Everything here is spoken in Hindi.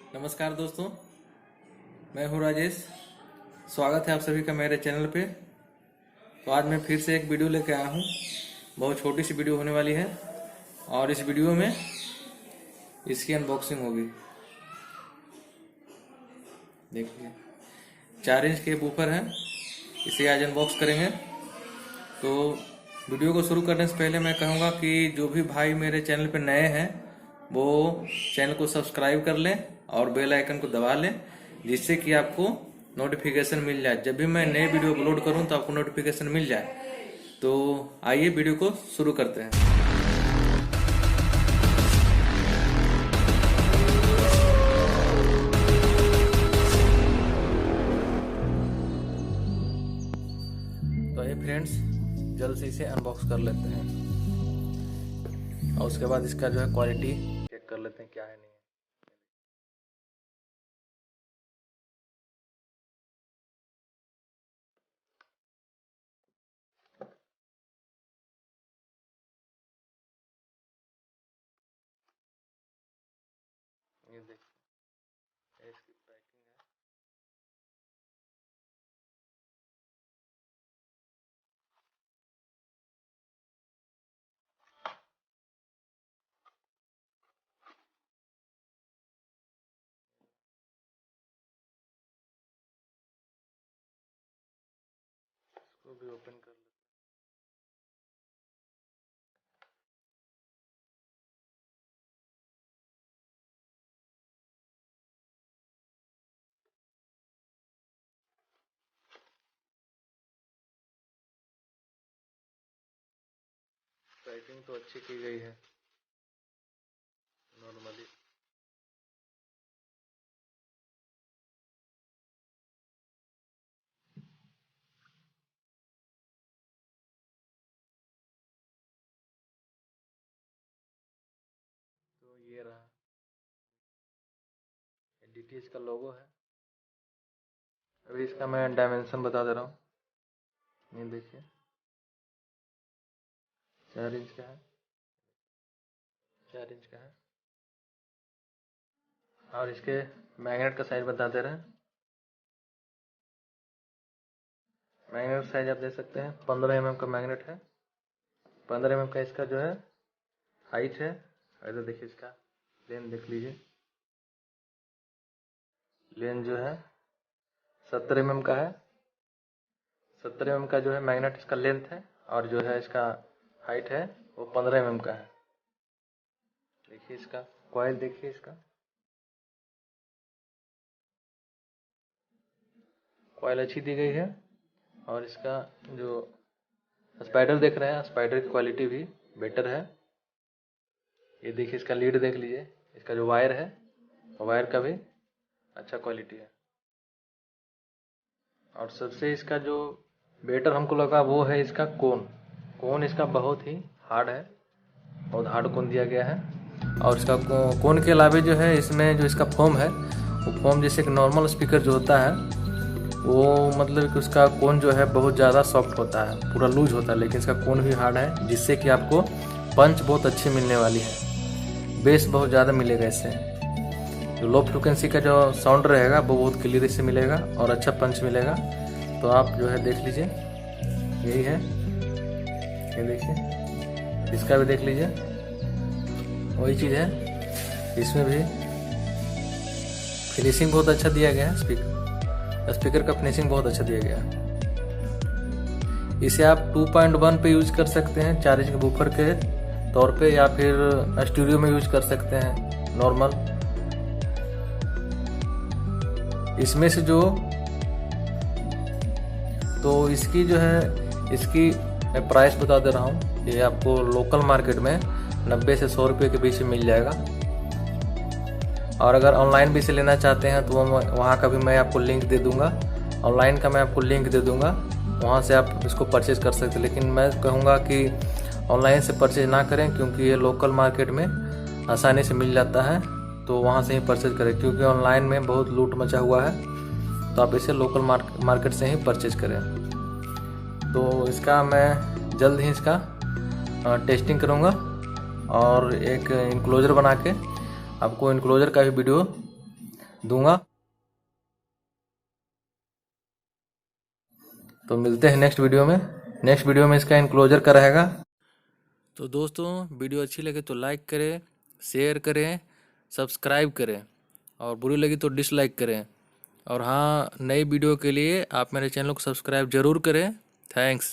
नमस्कार दोस्तों, मैं हूं राजेश। स्वागत है आप सभी का मेरे चैनल पे। तो आज मैं फिर से एक वीडियो लेके आया हूं। बहुत छोटी सी वीडियो होने वाली है और इस वीडियो में इसकी अनबॉक्सिंग होगी। देखिए, 4 इंच के बूफर है, इसे आज अनबॉक्स करेंगे। तो वीडियो को शुरू करने से पहले मैं कहूँगा कि जो भी भाई मेरे चैनल पे नए हैं वो चैनल को सब्सक्राइब कर लें और बेल आइकन को दबा लें, जिससे कि आपको नोटिफिकेशन मिल जाए। जब भी मैं नए वीडियो अपलोड करूं तो आपको नोटिफिकेशन मिल जाए। तो आइए वीडियो को शुरू करते हैं। तो ये फ्रेंड्स, जल्द से इसे अनबॉक्स कर लेते हैं और उसके बाद इसका जो है क्वालिटी चेक कर लेते हैं क्या है नहीं है। ये देखिए, इसकी पैकिंग है। इसको भी ओपन कर लेते हैं। पैकिंग तो अच्छी की गई है नॉर्मली। तो ये रहा, डीटीएच का लोगो है। अभी इसका मैं डायमेंशन बता दे रहा हूँ। ये देखिए, 4 इंच का है, 4 इंच का है। और इसके मैग्नेट का साइज बता दे रहे हैं। मैग्नेट साइज आप देख सकते हैं, 15 mm का मैग्नेट है। 15 mm का इसका जो है हाइट है। इधर देखिए, इसका लेंथ देख लीजिए। लेंथ जो है 70 mm का है। 70 mm का जो है मैग्नेट इसका लेंथ है, और जो है इसका हाइट है वो 15 mm का है। देखिए इसका कॉइल, देखिए इसका कॉइल अच्छी दी गई है। और इसका जो स्पाइडर देख रहे हैं, स्पाइडर की क्वालिटी भी बेटर है। ये देखिए, इसका लीड देख लीजिए। इसका जो वायर है, वायर का भी अच्छा क्वालिटी है। और सबसे इसका जो बेटर हमको लगा वो है इसका कोन इसका बहुत ही हार्ड है, बहुत हार्ड कोन दिया गया है। और इसका कोन के अलावा जो है इसमें जो इसका फोम है, वो फोम जैसे कि नॉर्मल स्पीकर जो होता है वो मतलब कि उसका कोन जो है बहुत ज़्यादा सॉफ्ट होता है, पूरा लूज होता है, लेकिन इसका कोन भी हार्ड है, जिससे कि आपको पंच बहुत अच्छी मिलने वाली है। बेस बहुत ज़्यादा मिलेगा इससे। जो लो फ्रिक्वेंसी का जो साउंड रहेगा वो बहुत क्लियर से मिलेगा और अच्छा पंच मिलेगा। तो आप जो है देख लीजिए, यही है, ये देखिए। इसका भी देख लीजिए, वही चीज़ है। इसमें भी फिनिशिंग बहुत अच्छा दिया गया है। स्पीकर का फिनिशिंग बहुत अच्छा दिया गया है। इसे आप 2.1 पे यूज कर सकते हैं 4 इंच के बूफर के तौर पे, या फिर स्टूडियो में यूज कर सकते हैं नॉर्मल। इसमें से जो तो इसकी जो है, इसकी मैं प्राइस बता दे रहा हूँ। ये आपको लोकल मार्केट में 90 से 100 रुपये के बीच में मिल जाएगा। और अगर ऑनलाइन भी इसे लेना चाहते हैं तो वहाँ का भी मैं आपको लिंक दे दूँगा। ऑनलाइन का मैं आपको लिंक दे दूँगा, वहाँ से आप इसको परचेज़ कर सकते हैं। लेकिन मैं कहूँगा कि ऑनलाइन से परचेज़ ना करें, क्योंकि ये लोकल मार्केट में आसानी से मिल जाता है, तो वहाँ से ही परचेज़ करें। क्योंकि ऑनलाइन में बहुत लूट मचा हुआ है, तो आप इसे लोकल मार्केट से ही परचेज़ करें। तो इसका मैं जल्द ही इसका टेस्टिंग करूँगा और एक इनक्लोजर बना के आपको इनक्लोजर का भी वीडियो दूंगा। तो मिलते हैं नेक्स्ट वीडियो में। नेक्स्ट वीडियो में इसका इनक्लोजर का रहेगा। तो दोस्तों वीडियो अच्छी लगे तो लाइक करें, शेयर करें, सब्सक्राइब करें, और बुरी लगी तो डिसलाइक करें। और हाँ, नई वीडियो के लिए आप मेरे चैनल को सब्सक्राइब ज़रूर करें। थैंक्स।